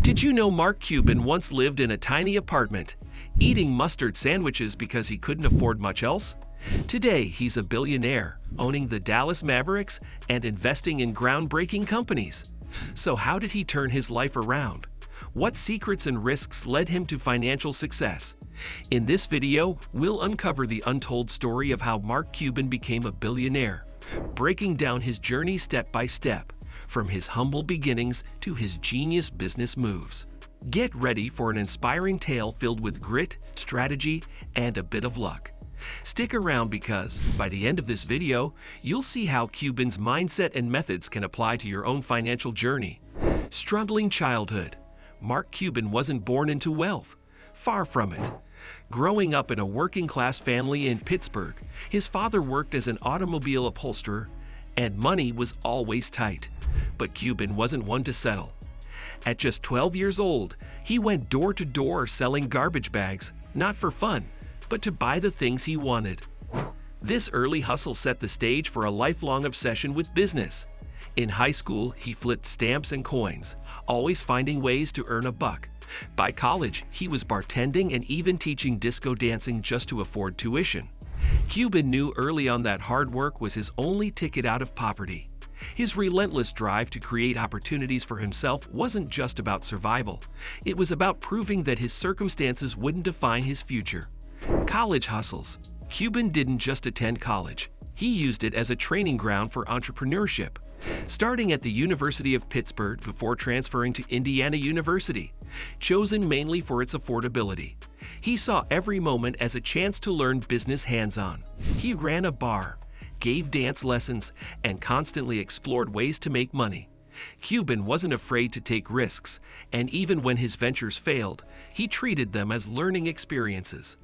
Did you know Mark Cuban once lived in a tiny apartment, eating mustard sandwiches because he couldn't afford much else? Today, he's a billionaire, owning the Dallas Mavericks and investing in groundbreaking companies. So how did he turn his life around? What secrets and risks led him to financial success? In this video, we'll uncover the untold story of how Mark Cuban became a billionaire, breaking down his journey step by step, from his humble beginnings to his genius business moves. Get ready for an inspiring tale filled with grit, strategy, and a bit of luck. Stick around because, by the end of this video, you'll see how Cuban's mindset and methods can apply to your own financial journey. Struggling childhood. Mark Cuban wasn't born into wealth. Far from it. Growing up in a working-class family in Pittsburgh, his father worked as an automobile upholsterer, and money was always tight. But Cuban wasn't one to settle. At just 12 years old, he went door to door selling garbage bags, not for fun, but to buy the things he wanted. This early hustle set the stage for a lifelong obsession with business. In high school, he flipped stamps and coins, always finding ways to earn a buck. By college, he was bartending and even teaching disco dancing just to afford tuition. Cuban knew early on that hard work was his only ticket out of poverty. His relentless drive to create opportunities for himself wasn't just about survival. It was about proving that his circumstances wouldn't define his future. College hustles. Cuban didn't just attend college. He used it as a training ground for entrepreneurship. Starting at the University of Pittsburgh before transferring to Indiana University, chosen mainly for its affordability. He saw every moment as a chance to learn business hands-on. He ran a bar, gave dance lessons, and constantly explored ways to make money. Cuban wasn't afraid to take risks, and even when his ventures failed, he treated them as learning experiences.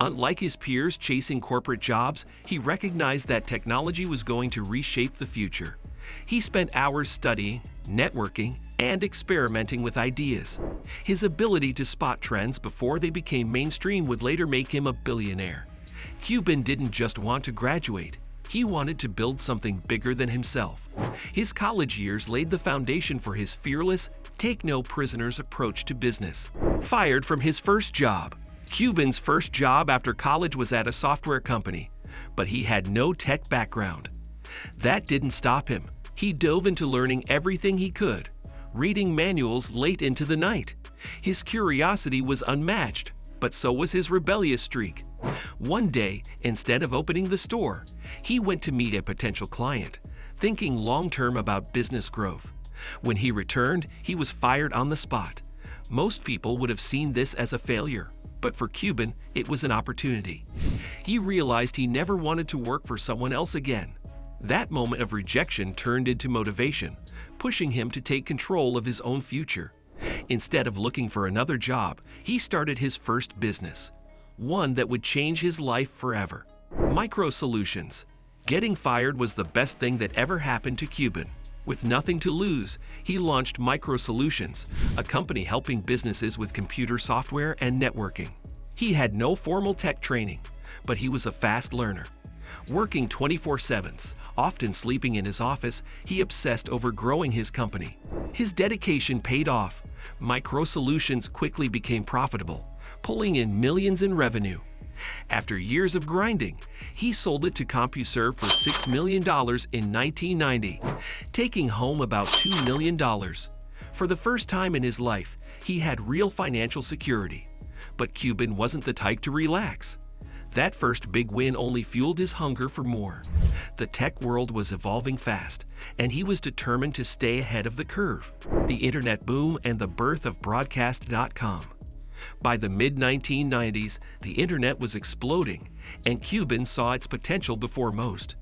Unlike his peers chasing corporate jobs, he recognized that technology was going to reshape the future. He spent hours studying, networking, and experimenting with ideas. His ability to spot trends before they became mainstream would later make him a billionaire. Cuban didn't just want to graduate. He wanted to build something bigger than himself. His college years laid the foundation for his fearless, take-no-prisoners approach to business. Fired from his first job. Cuban's first job after college was at a software company, but he had no tech background. That didn't stop him. He dove into learning everything he could, reading manuals late into the night. His curiosity was unmatched, but so was his rebellious streak. One day, instead of opening the store, he went to meet a potential client, thinking long-term about business growth. When he returned, he was fired on the spot. Most people would have seen this as a failure, but for Cuban, it was an opportunity. He realized he never wanted to work for someone else again. That moment of rejection turned into motivation, pushing him to take control of his own future. Instead of looking for another job, he started his first business, one that would change his life forever. Micro solutions. Getting fired was the best thing that ever happened to Cuban. With nothing to lose, he launched Micro Solutions, a company helping businesses with computer software and networking. He had no formal tech training, but he was a fast learner. Working 24/7, often sleeping in his office, he obsessed over growing his company. His dedication paid off. Micro Solutions quickly became profitable, pulling in millions in revenue. After years of grinding, he sold it to CompuServe for $6 million in 1990, taking home about $2 million. For the first time in his life, he had real financial security. But Cuban wasn't the type to relax. That first big win only fueled his hunger for more. The tech world was evolving fast, and he was determined to stay ahead of the curve. The internet boom and the birth of broadcast.com. By the mid-1990s, the internet was exploding, and Cuban saw its potential before most.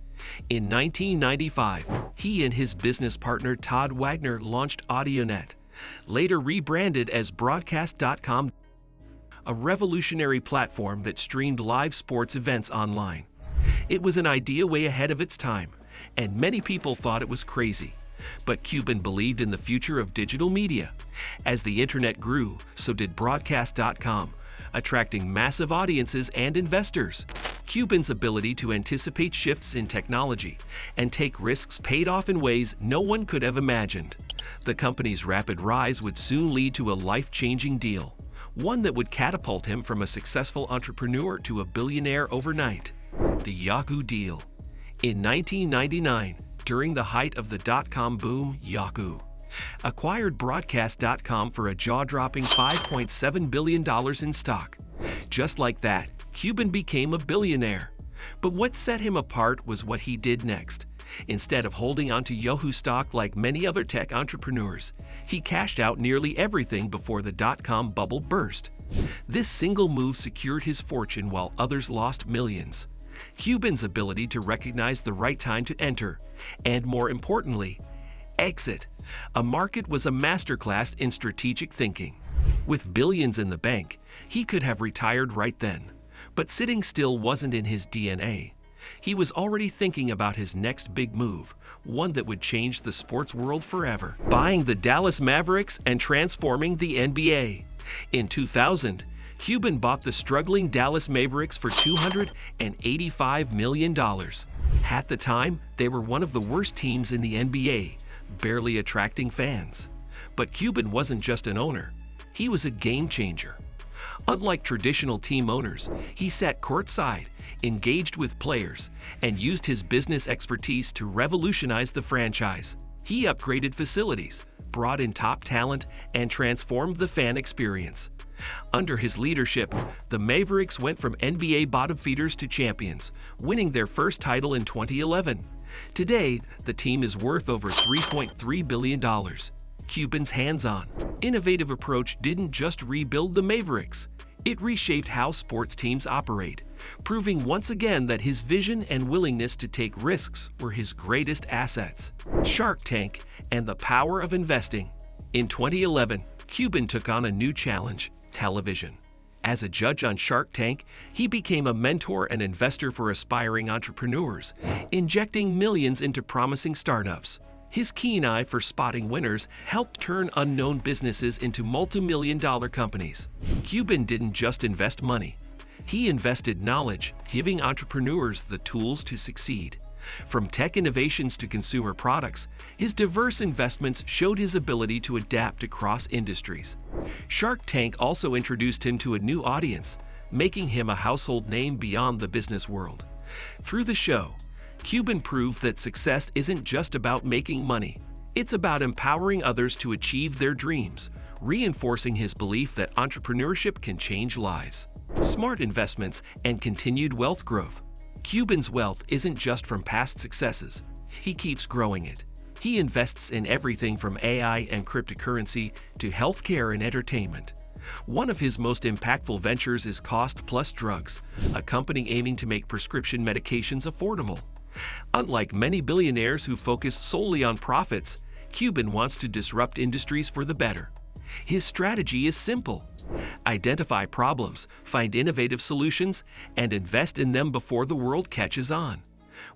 In 1995, he and his business partner Todd Wagner launched AudioNet, later rebranded as broadcast.com, a revolutionary platform that streamed live sports events online. It was an idea way ahead of its time, and many people thought it was crazy. But Cuban believed in the future of digital media. As the internet grew, so did broadcast.com, attracting massive audiences and investors. Cuban's ability to anticipate shifts in technology and take risks paid off in ways no one could have imagined. The company's rapid rise would soon lead to a life-changing deal, one that would catapult him from a successful entrepreneur to a billionaire overnight: the Yahoo deal. In 1999, during the height of the dot-com boom, Yahoo acquired Broadcast.com for a jaw-dropping $5.7 billion in stock. Just like that, Cuban became a billionaire. But what set him apart was what he did next. Instead of holding onto Yahoo stock like many other tech entrepreneurs, he cashed out nearly everything before the dot-com bubble burst. This single move secured his fortune while others lost millions. Cuban's ability to recognize the right time to enter, and more importantly, exit a market was a masterclass in strategic thinking. With billions in the bank, he could have retired right then. But sitting still wasn't in his DNA. He was already thinking about his next big move, one that would change the sports world forever: buying the Dallas Mavericks and transforming the NBA. In 2000, Cuban bought the struggling Dallas Mavericks for $285 million. At the time, they were one of the worst teams in the NBA, barely attracting fans. But Cuban wasn't just an owner, he was a game changer. Unlike traditional team owners, he sat courtside, engaged with players, and used his business expertise to revolutionize the franchise. He upgraded facilities, brought in top talent, and transformed the fan experience. Under his leadership, the Mavericks went from NBA bottom feeders to champions, winning their first title in 2011. Today, the team is worth over $3.3 billion. Cuban's hands-on, innovative approach didn't just rebuild the Mavericks, it reshaped how sports teams operate, proving once again that his vision and willingness to take risks were his greatest assets. Shark Tank and the power of investing. In 2011, Cuban took on a new challenge: television. As a judge on Shark Tank, he became a mentor and investor for aspiring entrepreneurs, injecting millions into promising startups. His keen eye for spotting winners helped turn unknown businesses into multi-million-dollar companies. Cuban didn't just invest money. He invested knowledge, giving entrepreneurs the tools to succeed. From tech innovations to consumer products, his diverse investments showed his ability to adapt across industries. Shark Tank also introduced him to a new audience, making him a household name beyond the business world. Through the show, Cuban proved that success isn't just about making money. It's about empowering others to achieve their dreams, reinforcing his belief that entrepreneurship can change lives. Smart investments and continued wealth growth. Cuban's wealth isn't just from past successes. He keeps growing it. He invests in everything from AI and cryptocurrency to healthcare and entertainment. One of his most impactful ventures is Cost Plus Drugs, a company aiming to make prescription medications affordable. Unlike many billionaires who focus solely on profits, Cuban wants to disrupt industries for the better. His strategy is simple: identify problems, find innovative solutions, and invest in them before the world catches on.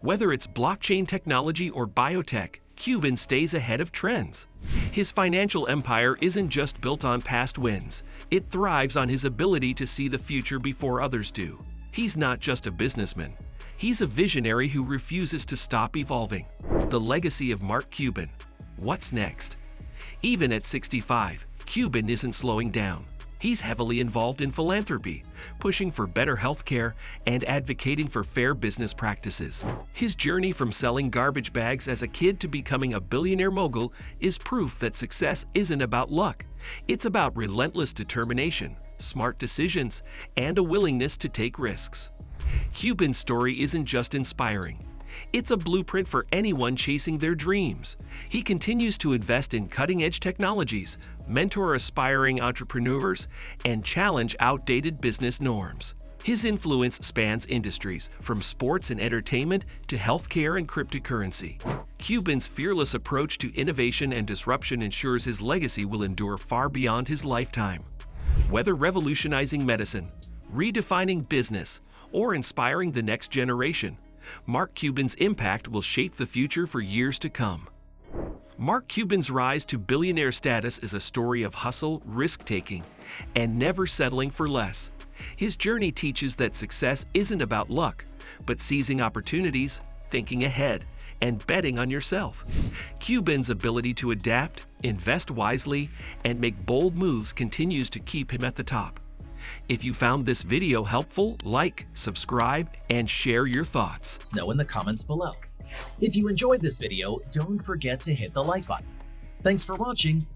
Whether it's blockchain technology or biotech, Cuban stays ahead of trends. His financial empire isn't just built on past wins, it thrives on his ability to see the future before others do. He's not just a businessman. He's a visionary who refuses to stop evolving. The legacy of Mark Cuban. What's next? Even at 65, Cuban isn't slowing down. He's heavily involved in philanthropy, pushing for better healthcare and advocating for fair business practices. His journey from selling garbage bags as a kid to becoming a billionaire mogul is proof that success isn't about luck. It's about relentless determination, smart decisions, and a willingness to take risks. Cuban's story isn't just inspiring. It's a blueprint for anyone chasing their dreams. He continues to invest in cutting-edge technologies, mentor aspiring entrepreneurs, and challenge outdated business norms. His influence spans industries, from sports and entertainment to healthcare and cryptocurrency. Cuban's fearless approach to innovation and disruption ensures his legacy will endure far beyond his lifetime. Whether revolutionizing medicine, redefining business, or inspiring the next generation, Mark Cuban's impact will shape the future for years to come. Mark Cuban's rise to billionaire status is a story of hustle, risk-taking, and never settling for less. His journey teaches that success isn't about luck, but seizing opportunities, thinking ahead, and betting on yourself. Cuban's ability to adapt, invest wisely, and make bold moves continues to keep him at the top. If you found this video helpful, like, subscribe, and share your thoughts. Let us know in the comments below. If you enjoyed this video, don't forget to hit the like button. Thanks for watching.